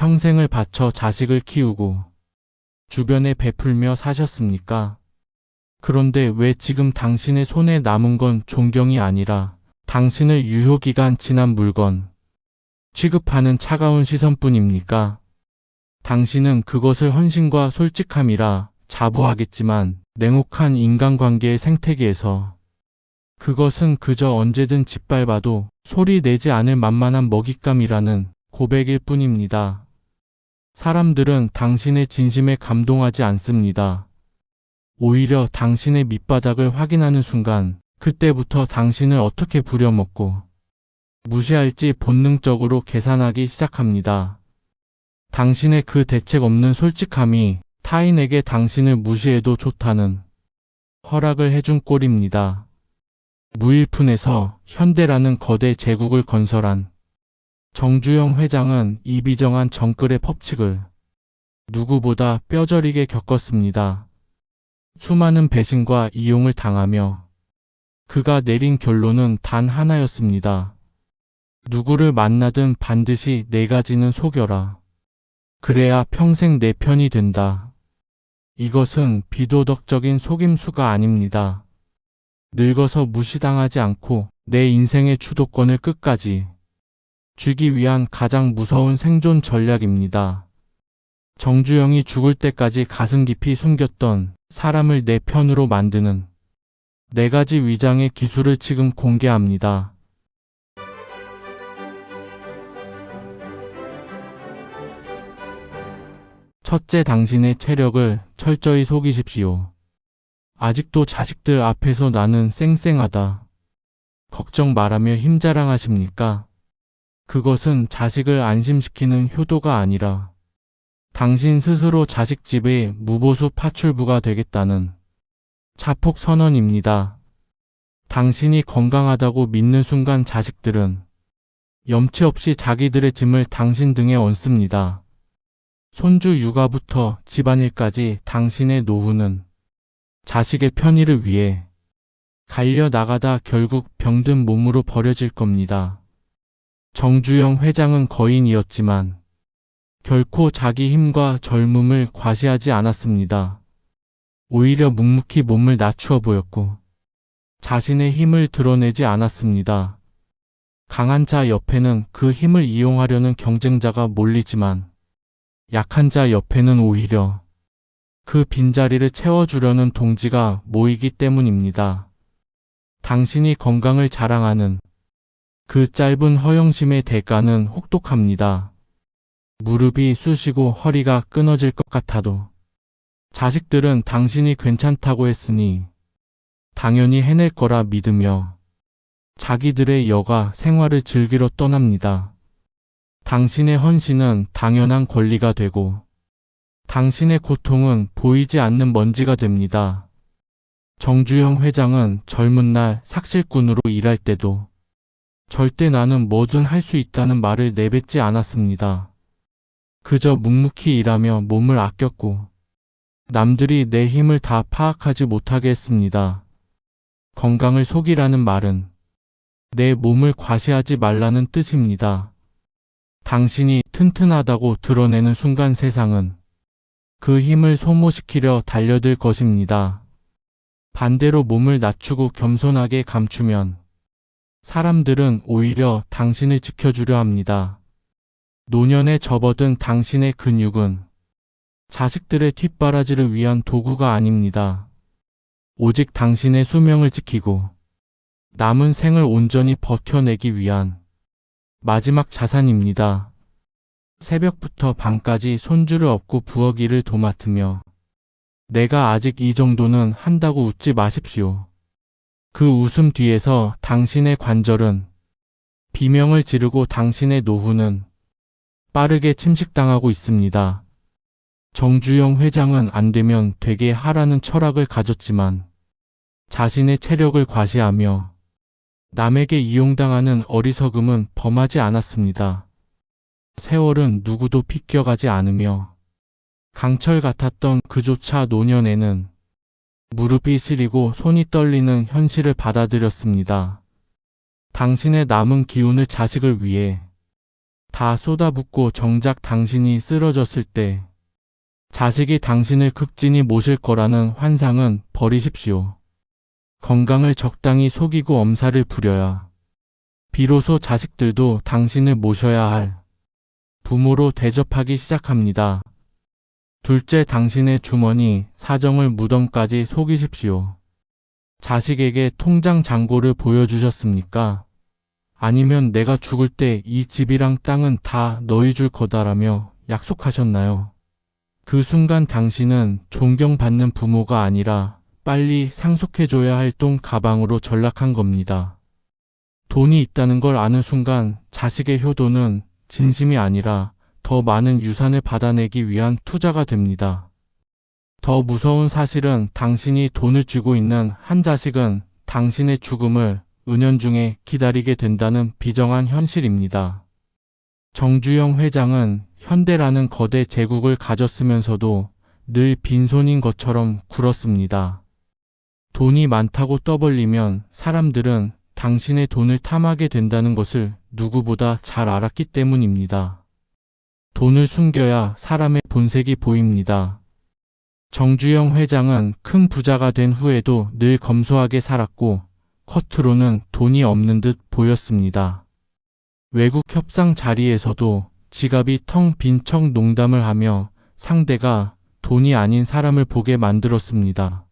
평생을 바쳐 자식을 키우고 주변에 베풀며 사셨습니까? 그런데 왜 지금 당신의 손에 남은 건 존경이 아니라 당신을 유효기간 지난 물건 취급하는 차가운 시선뿐입니까? 당신은 그것을 헌신과 솔직함이라 자부하겠지만 냉혹한 인간관계의 생태계에서 그것은 그저 언제든 짓밟아도 소리 내지 않을 만만한 먹잇감이라는 고백일 뿐입니다. 사람들은 당신의 진심에 감동하지 않습니다. 오히려 당신의 밑바닥을 확인하는 순간 그때부터 당신을 어떻게 부려먹고 무시할지 본능적으로 계산하기 시작합니다. 당신의 그 대책 없는 솔직함이 타인에게 당신을 무시해도 좋다는 허락을 해준 꼴입니다. 무일푼에서 현대라는 거대 제국을 건설한 정주영 회장은 이 비정한 정글의 법칙을 누구보다 뼈저리게 겪었습니다. 수많은 배신과 이용을 당하며 그가 내린 결론은 단 하나였습니다. 누구를 만나든 반드시 네 가지는 속여라. 그래야 평생 내 편이 된다. 이것은 비도덕적인 속임수가 아닙니다. 늙어서 무시당하지 않고 내 인생의 주도권을 끝까지 쥐기 위한 가장 무서운 생존 전략입니다. 정주영이 죽을 때까지 가슴 깊이 숨겼던 사람을 내 편으로 만드는 4가지 위장의 기술을 지금 공개합니다. 첫째, 당신의 체력을 철저히 속이십시오. 아직도 자식들 앞에서 나는 쌩쌩하다, 걱정 말하며 힘자랑하십니까? 그것은 자식을 안심시키는 효도가 아니라 당신 스스로 자식 집의 무보수 파출부가 되겠다는 자폭 선언입니다. 당신이 건강하다고 믿는 순간 자식들은 염치 없이 자기들의 짐을 당신 등에 얹습니다. 손주 육아부터 집안일까지 당신의 노후는 자식의 편의를 위해 갈려 나가다 결국 병든 몸으로 버려질 겁니다. 정주영 회장은 거인이었지만 결코 자기 힘과 젊음을 과시하지 않았습니다. 오히려 묵묵히 몸을 낮추어 보였고 자신의 힘을 드러내지 않았습니다. 강한 자 옆에는 그 힘을 이용하려는 경쟁자가 몰리지만 약한 자 옆에는 오히려 그 빈자리를 채워주려는 동지가 모이기 때문입니다. 당신이 건강을 자랑하는 그 짧은 허영심의 대가는 혹독합니다. 무릎이 쑤시고 허리가 끊어질 것 같아도 자식들은 당신이 괜찮다고 했으니 당연히 해낼 거라 믿으며 자기들의 여가 생활을 즐기러 떠납니다. 당신의 헌신은 당연한 권리가 되고 당신의 고통은 보이지 않는 먼지가 됩니다. 정주영 회장은 젊은 날 삭실꾼으로 일할 때도 절대 나는 뭐든 할 수 있다는 말을 내뱉지 않았습니다. 그저 묵묵히 일하며 몸을 아꼈고 남들이 내 힘을 다 파악하지 못하게 했습니다. 건강을 속이라는 말은 내 몸을 과시하지 말라는 뜻입니다. 당신이 튼튼하다고 드러내는 순간 세상은 그 힘을 소모시키려 달려들 것입니다. 반대로 몸을 낮추고 겸손하게 감추면 사람들은 오히려 당신을 지켜주려 합니다. 노년에 접어든 당신의 근육은 자식들의 뒷바라지를 위한 도구가 아닙니다. 오직 당신의 수명을 지키고 남은 생을 온전히 버텨내기 위한 마지막 자산입니다. 새벽부터 밤까지 손주를 업고 부엌일을 도맡으며 내가 아직 이 정도는 한다고 웃지 마십시오. 그 웃음 뒤에서 당신의 관절은 비명을 지르고 당신의 노후는 빠르게 침식당하고 있습니다. 정주영 회장은 안 되면 되게 하라는 철학을 가졌지만 자신의 체력을 과시하며 남에게 이용당하는 어리석음은 범하지 않았습니다. 세월은 누구도 비껴가지 않으며 강철 같았던 그조차 노년에는 무릎이 시리고 손이 떨리는 현실을 받아들였습니다. 당신의 남은 기운을 자식을 위해 다 쏟아붓고 정작 당신이 쓰러졌을 때 자식이 당신을 극진히 모실 거라는 환상은 버리십시오. 건강을 적당히 속이고 엄살을 부려야 비로소 자식들도 당신을 모셔야 할 부모로 대접하기 시작합니다. 둘째, 당신의 주머니, 사정을 무덤까지 속이십시오. 자식에게 통장 잔고를 보여주셨습니까? 아니면 내가 죽을 때 이 집이랑 땅은 다 너희 줄 거다라며 약속하셨나요? 그 순간 당신은 존경받는 부모가 아니라 빨리 상속해줘야 할 돈 가방으로 전락한 겁니다. 돈이 있다는 걸 아는 순간 자식의 효도는 진심이 아니라 더 많은 유산을 받아내기 위한 투자가 됩니다. 더 무서운 사실은 당신이 돈을 쥐고 있는 한 자식은 당신의 죽음을 은연중에 기다리게 된다는 비정한 현실입니다. 정주영 회장은 현대라는 거대 제국을 가졌으면서도 늘 빈손인 것처럼 굴었습니다. 돈이 많다고 떠벌리면 사람들은 당신의 돈을 탐하게 된다는 것을 누구보다 잘 알았기 때문입니다. 돈을 숨겨야 사람의 본색이 보입니다. 정주영 회장은 큰 부자가 된 후에도 늘 검소하게 살았고 겉으로는 돈이 없는 듯 보였습니다. 외국 협상 자리에서도 지갑이 텅 빈 척 농담을 하며 상대가 돈이 아닌 사람을 보게 만들었습니다.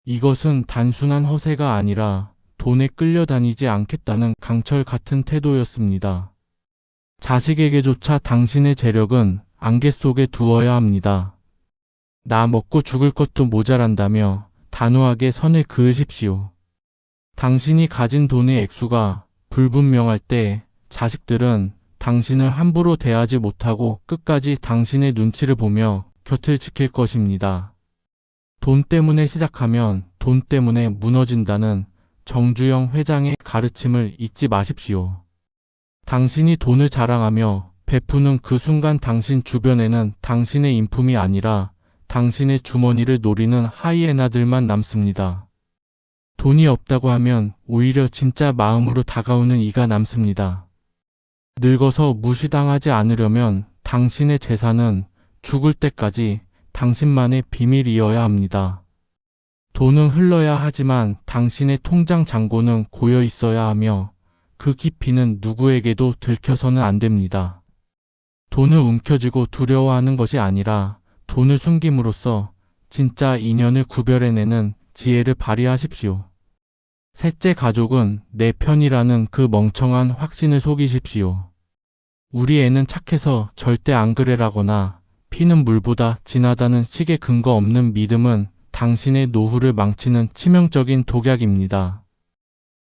이것은 단순한 허세가 아니라 돈에 끌려다니지 않겠다는 강철 같은 태도였습니다. 자식에게조차 당신의 재력은 안개 속에 두어야 합니다. 나 먹고 죽을 것도 모자란다며 단호하게 선을 그으십시오. 당신이 가진 돈의 액수가 불분명할 때 자식들은 당신을 함부로 대하지 못하고 끝까지 당신의 눈치를 보며 곁을 지킬 것입니다. 돈 때문에 시작하면 돈 때문에 무너진다는 정주영 회장의 가르침을 잊지 마십시오. 당신이 돈을 자랑하며 베푸는 그 순간 당신 주변에는 당신의 인품이 아니라 당신의 주머니를 노리는 하이에나들만 남습니다. 돈이 없다고 하면 오히려 진짜 마음으로 다가오는 이가 남습니다. 늙어서 무시당하지 않으려면 당신의 재산은 죽을 때까지 당신만의 비밀이어야 합니다. 돈은 흘러야 하지만 당신의 통장 잔고는 고여 있어야 하며 그 깊이는 누구에게도 들켜서는 안 됩니다. 돈을 움켜쥐고 두려워하는 것이 아니라 돈을 숨김으로써 진짜 인연을 구별해내는 지혜를 발휘하십시오. 셋째, 가족은 내 편이라는 그 멍청한 확신을 속이십시오. 우리 애는 착해서 절대 안 그래라거나 피는 물보다 진하다는 식의 근거 없는 믿음은 당신의 노후를 망치는 치명적인 독약입니다.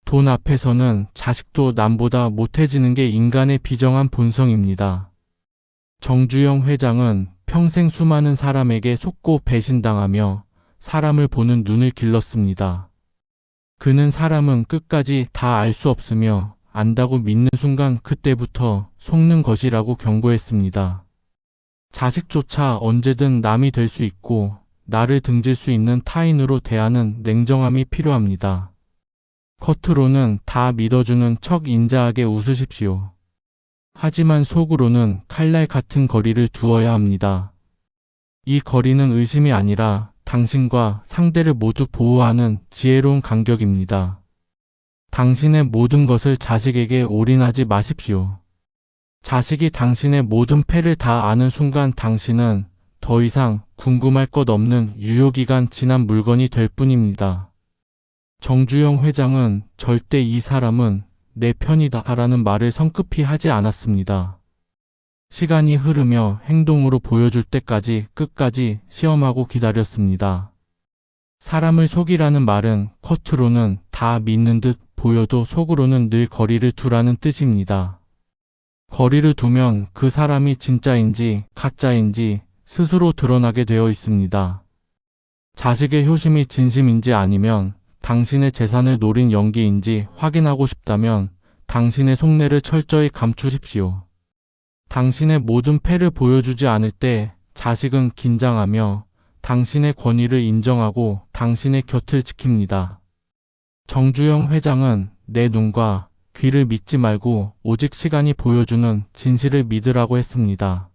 돈 앞에서는 자식도 남보다 못해지는 게 인간의 비정한 본성입니다. 정주영 회장은 평생 수많은 사람에게 속고 배신당하며 사람을 보는 눈을 길렀습니다. 그는 사람은 끝까지 다 알 수 없으며 안다고 믿는 순간 그때부터 속는 것이라고 경고했습니다. 자식조차 언제든 남이 될 수 있고 나를 등질 수 있는 타인으로 대하는 냉정함이 필요합니다. 겉으로는 다 믿어주는 척 인자하게 웃으십시오. 하지만 속으로는 칼날 같은 거리를 두어야 합니다. 이 거리는 의심이 아니라 당신과 상대를 모두 보호하는 지혜로운 간격입니다. 당신의 모든 것을 자식에게 올인하지 마십시오. 자식이 당신의 모든 패를 다 아는 순간 당신은 더 이상 궁금할 것 없는 유효기간 지난 물건이 될 뿐입니다. 정주영 회장은 절대 이 사람은 내 편이다 라는 말을 성급히 하지 않았습니다. 시간이 흐르며 행동으로 보여줄 때까지 끝까지 시험하고 기다렸습니다. 사람을 속이라는 말은 겉으로는 다 믿는 듯 보여도 속으로는 늘 거리를 두라는 뜻입니다. 거리를 두면 그 사람이 진짜인지 가짜인지 스스로 드러나게 되어 있습니다. 자식의 효심이 진심인지 아니면 당신의 재산을 노린 연기인지 확인하고 싶다면 당신의 속내를 철저히 감추십시오. 당신의 모든 패를 보여주지 않을 때 자식은 긴장하며 당신의 권위를 인정하고 당신의 곁을 지킵니다. 정주영 회장은 내 눈과 귀를 믿지 말고 오직 시간이 보여주는 진실을 믿으라고 했습니다.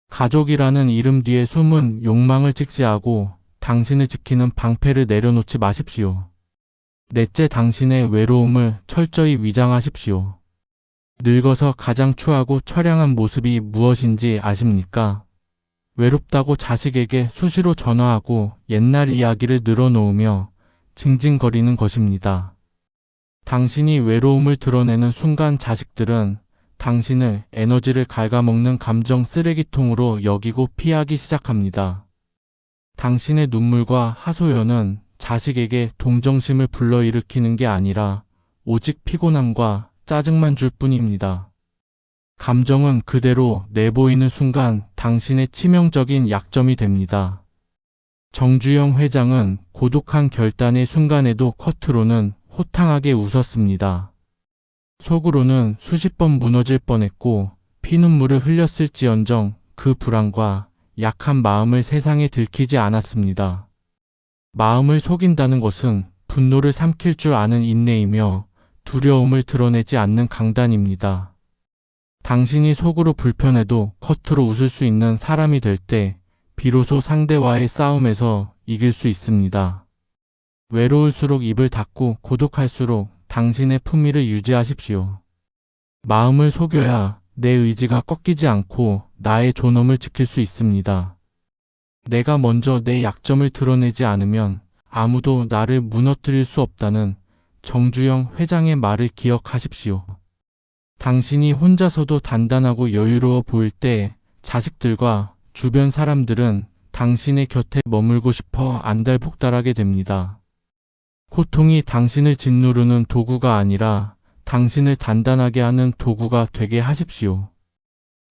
가족이라는 이름 뒤에 숨은 욕망을 직시하고 당신을 지키는 방패를 내려놓지 마십시오. 넷째, 당신의 외로움을 철저히 위장하십시오. 늙어서 가장 추하고 처량한 모습이 무엇인지 아십니까? 외롭다고 자식에게 수시로 전화하고 옛날 이야기를 늘어놓으며 징징거리는 것입니다. 당신이 외로움을 드러내는 순간 자식들은 당신을 에너지를 갉아먹는 감정 쓰레기통으로 여기고 피하기 시작합니다. 당신의 눈물과 하소연은 자식에게 동정심을 불러일으키는 게 아니라 오직 피곤함과 짜증만 줄 뿐입니다. 감정은 그대로 내보이는 순간 당신의 치명적인 약점이 됩니다. 정주영 회장은 고독한 결단의 순간에도 겉으로는 호탕하게 웃었습니다. 속으로는 수십 번 무너질 뻔했고 피눈물을 흘렸을지언정 그 불안과 약한 마음을 세상에 들키지 않았습니다. 마음을 속인다는 것은 분노를 삼킬 줄 아는 인내이며 두려움을 드러내지 않는 강단입니다. 당신이 속으로 불편해도 겉으로 웃을 수 있는 사람이 될 때 비로소 상대와의 싸움에서 이길 수 있습니다. 외로울수록 입을 닫고 고독할수록 당신의 품위를 유지하십시오. 마음을 속여야 내 의지가 꺾이지 않고 나의 존엄을 지킬 수 있습니다. 내가 먼저 내 약점을 드러내지 않으면 아무도 나를 무너뜨릴 수 없다는 정주영 회장의 말을 기억하십시오. 당신이 혼자서도 단단하고 여유로워 보일 때 자식들과 주변 사람들은 당신의 곁에 머물고 싶어 안달복달하게 됩니다. 고통이 당신을 짓누르는 도구가 아니라 당신을 단단하게 하는 도구가 되게 하십시오.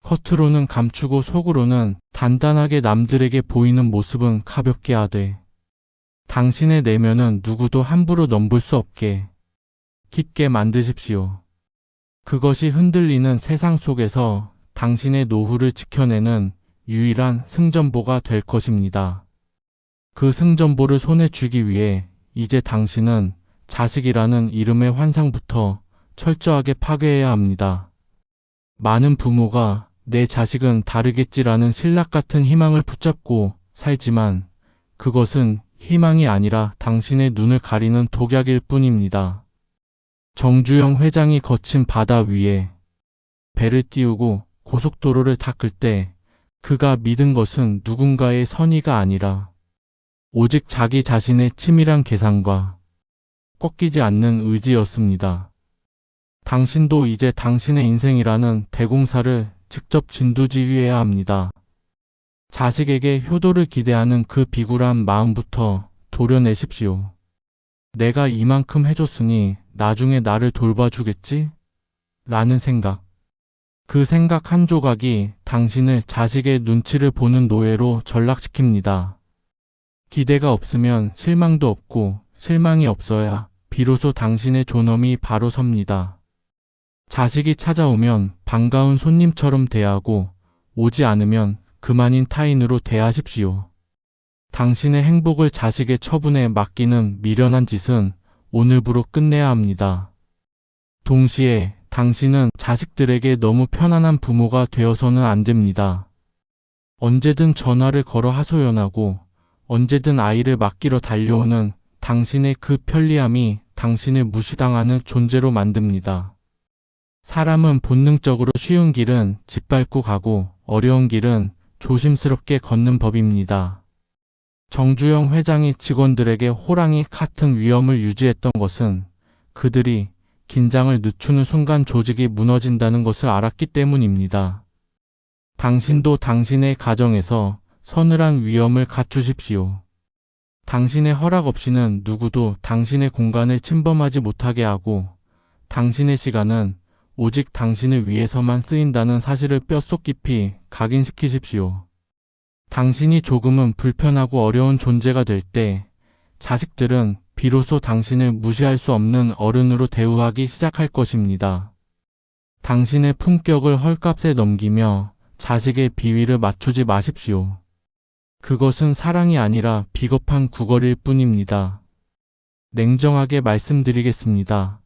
겉으로는 감추고 속으로는 단단하게 남들에게 보이는 모습은 가볍게 하되 당신의 내면은 누구도 함부로 넘볼 수 없게 깊게 만드십시오. 그것이 흔들리는 세상 속에서 당신의 노후를 지켜내는 유일한 승전보가 될 것입니다. 그 승전보를 손에 쥐기 위해 이제 당신은 자식이라는 이름의 환상부터 철저하게 파괴해야 합니다. 많은 부모가 내 자식은 다르겠지라는 신락 같은 희망을 붙잡고 살지만 그것은 희망이 아니라 당신의 눈을 가리는 독약일 뿐입니다. 정주영 회장이 거친 바다 위에 배를 띄우고 고속도로를 닦을 때 그가 믿은 것은 누군가의 선의가 아니라 오직 자기 자신의 치밀한 계산과 꺾이지 않는 의지였습니다. 당신도 이제 당신의 인생이라는 대공사를 직접 진두지휘해야 합니다. 자식에게 효도를 기대하는 그 비굴한 마음부터 도려내십시오. 내가 이만큼 해줬으니 나중에 나를 돌봐주겠지? 라는 생각. 그 생각 한 조각이 당신을 자식의 눈치를 보는 노예로 전락시킵니다. 기대가 없으면 실망도 없고 실망이 없어야 비로소 당신의 존엄이 바로 섭니다. 자식이 찾아오면 반가운 손님처럼 대하고 오지 않으면 그만인 타인으로 대하십시오. 당신의 행복을 자식의 처분에 맡기는 미련한 짓은 오늘부로 끝내야 합니다. 동시에 당신은 자식들에게 너무 편안한 부모가 되어서는 안 됩니다. 언제든 전화를 걸어 하소연하고 언제든 아이를 맡기러 달려오는 당신의 그 편리함이 당신을 무시당하는 존재로 만듭니다. 사람은 본능적으로 쉬운 길은 짓밟고 가고 어려운 길은 조심스럽게 걷는 법입니다. 정주영 회장이 직원들에게 호랑이 같은 위엄을 유지했던 것은 그들이 긴장을 늦추는 순간 조직이 무너진다는 것을 알았기 때문입니다. 당신도 당신의 가정에서 서늘한 위엄을 갖추십시오. 당신의 허락 없이는 누구도 당신의 공간을 침범하지 못하게 하고 당신의 시간은 오직 당신을 위해서만 쓰인다는 사실을 뼛속 깊이 각인시키십시오. 당신이 조금은 불편하고 어려운 존재가 될 때 자식들은 비로소 당신을 무시할 수 없는 어른으로 대우하기 시작할 것입니다. 당신의 품격을 헐값에 넘기며 자식의 비위를 맞추지 마십시오. 그것은 사랑이 아니라 비겁한 구걸일 뿐입니다. 냉정하게 말씀드리겠습니다.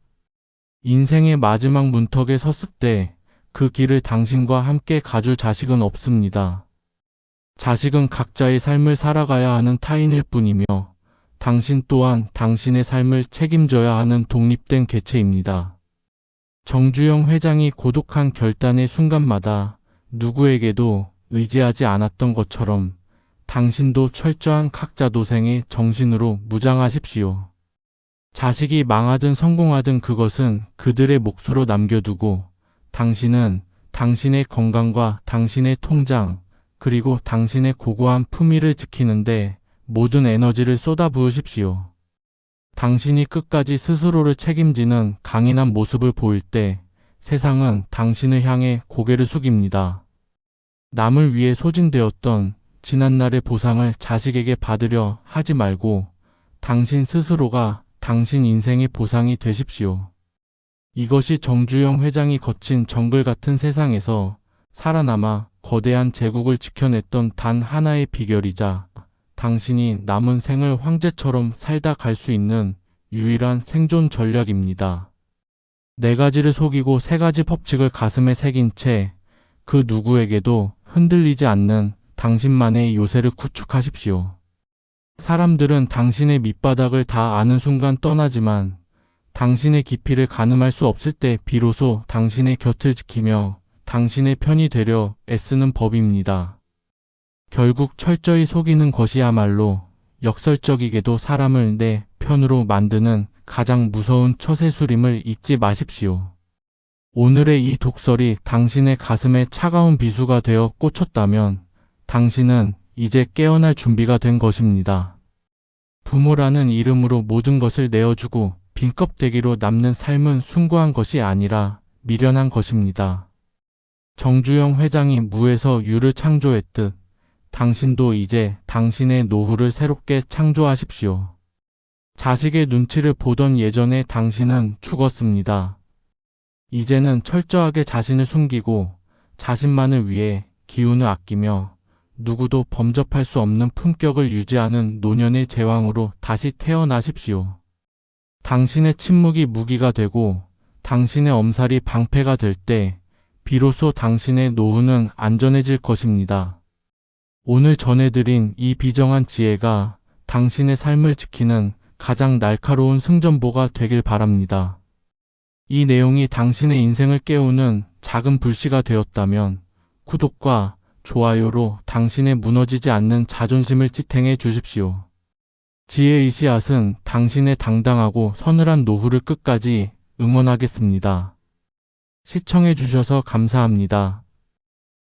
인생의 마지막 문턱에 섰을 때 그 길을 당신과 함께 가줄 자식은 없습니다. 자식은 각자의 삶을 살아가야 하는 타인일 뿐이며 당신 또한 당신의 삶을 책임져야 하는 독립된 개체입니다. 정주영 회장이 고독한 결단의 순간마다 누구에게도 의지하지 않았던 것처럼 당신도 철저한 각자도생의 정신으로 무장하십시오. 자식이 망하든 성공하든 그것은 그들의 몫으로 남겨두고 당신은 당신의 건강과 당신의 통장 그리고 당신의 고고한 품위를 지키는데 모든 에너지를 쏟아부으십시오. 당신이 끝까지 스스로를 책임지는 강인한 모습을 보일 때 세상은 당신을 향해 고개를 숙입니다. 남을 위해 소진되었던 지난날의 보상을 자식에게 받으려 하지 말고 당신 스스로가 당신 인생의 보상이 되십시오. 이것이 정주영 회장이 거친 정글 같은 세상에서 살아남아 거대한 제국을 지켜냈던 단 하나의 비결이자 당신이 남은 생을 황제처럼 살다 갈 수 있는 유일한 생존 전략입니다. 4가지를 속이고 3가지 법칙을 가슴에 새긴 채 그 누구에게도 흔들리지 않는 당신만의 요새를 구축하십시오. 사람들은 당신의 밑바닥을 다 아는 순간 떠나지만 당신의 깊이를 가늠할 수 없을 때 비로소 당신의 곁을 지키며 당신의 편이 되려 애쓰는 법입니다. 결국 철저히 속이는 것이야말로 역설적이게도 사람을 내 편으로 만드는 가장 무서운 처세술임을 잊지 마십시오. 오늘의 이 독설이 당신의 가슴에 차가운 비수가 되어 꽂혔다면 당신은 이제 깨어날 준비가 된 것입니다. 부모라는 이름으로 모든 것을 내어주고 빈 껍데기로 남는 삶은 숭고한 것이 아니라 미련한 것입니다. 정주영 회장이 무에서 유를 창조했듯 당신도 이제 당신의 노후를 새롭게 창조하십시오. 자식의 눈치를 보던 예전에 당신은 죽었습니다. 이제는 철저하게 자신을 숨기고 자신만을 위해 기운을 아끼며 누구도 범접할 수 없는 품격을 유지하는 노년의 제왕으로 다시 태어나십시오. 당신의 침묵이 무기가 되고 당신의 엄살이 방패가 될 때 비로소 당신의 노후는 안전해질 것입니다. 오늘 전해드린 이 비정한 지혜가 당신의 삶을 지키는 가장 날카로운 승전보가 되길 바랍니다. 이 내용이 당신의 인생을 깨우는 작은 불씨가 되었다면 구독과 좋아요로 당신의 무너지지 않는 자존심을 지탱해 주십시오. 지혜의 씨앗은 당신의 당당하고 서늘한 노후를 끝까지 응원하겠습니다. 시청해 주셔서 감사합니다.